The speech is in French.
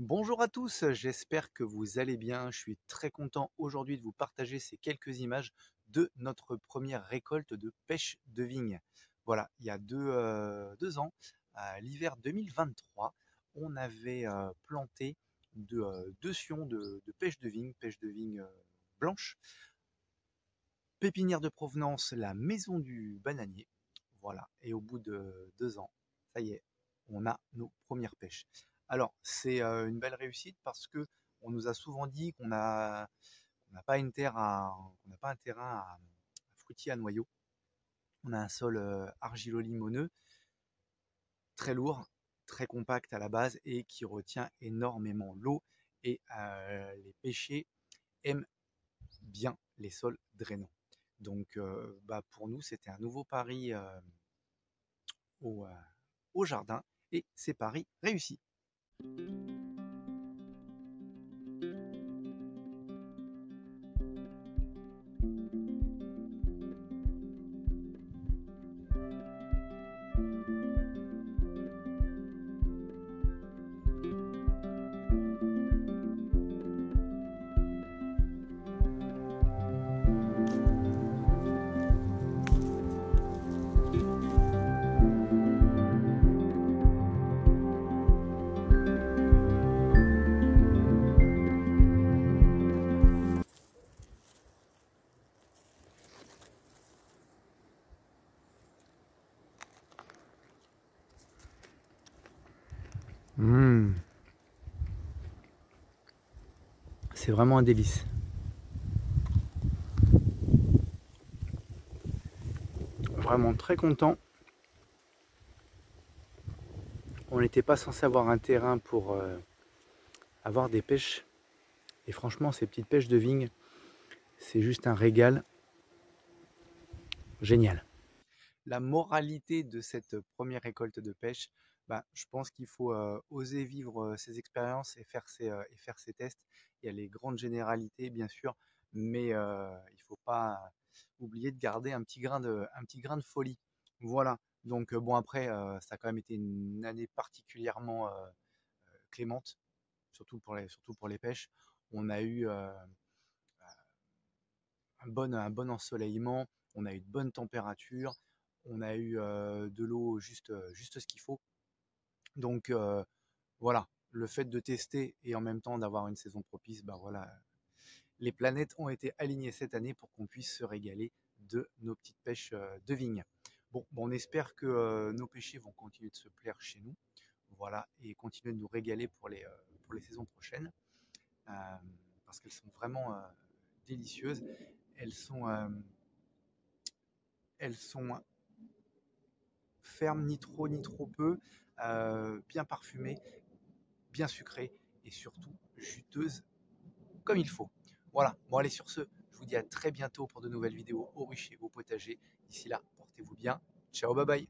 Bonjour à tous, j'espère que vous allez bien. Je suis très content aujourd'hui de vous partager ces quelques images de notre première récolte de pêche de vigne. Voilà, il y a 2 ans, à l'hiver 2023, on avait planté deux sions de pêche de vigne blanche, pépinière de provenance, la maison du bananier. Voilà, et au bout de 2 ans, ça y est, on a nos premières pêches. Alors, c'est une belle réussite parce que on nous a souvent dit qu'on n'a pas une terre qu'on n'a pas un terrain à fruitier à noyaux. On a un sol argilo-limoneux, très lourd, très compact à la base et qui retient énormément l'eau. Et les pêchers aiment bien les sols drainants. Donc, pour nous, c'était un nouveau pari au, euh, au jardin et c'est pari réussi. Mmh, c'est vraiment un délice. Vraiment très content. On n'était pas censé avoir un terrain pour avoir des pêches. Et franchement, ces petites pêches de vigne, c'est juste un régal génial. La moralité de cette première récolte de pêche, je pense qu'il faut oser vivre ses expériences et faire ses tests. Il y a les grandes généralités, bien sûr, mais il ne faut pas oublier de garder un petit grain de folie. Voilà. Donc bon, après, ça a quand même été une année particulièrement clémente, surtout pour les pêches. On a eu un bon ensoleillement, on a eu de bonnes températures, on a eu de l'eau juste ce qu'il faut. Donc voilà, le fait de tester et en même temps d'avoir une saison propice, voilà, les planètes ont été alignées cette année pour qu'on puisse se régaler de nos petites pêches de vigne. Bon, on espère que nos pêchés vont continuer de se plaire chez nous, voilà, et continuer de nous régaler pour les saisons prochaines, euh, parce qu'elles sont vraiment délicieuses. Elles sont, euh, elles sont fermes, ni trop peu, bien parfumées, bien sucrées et surtout juteuses comme il faut. Voilà, bon allez sur ce, je vous dis à très bientôt pour de nouvelles vidéos au rucher, au potager. D'ici là, portez-vous bien. Ciao, bye bye.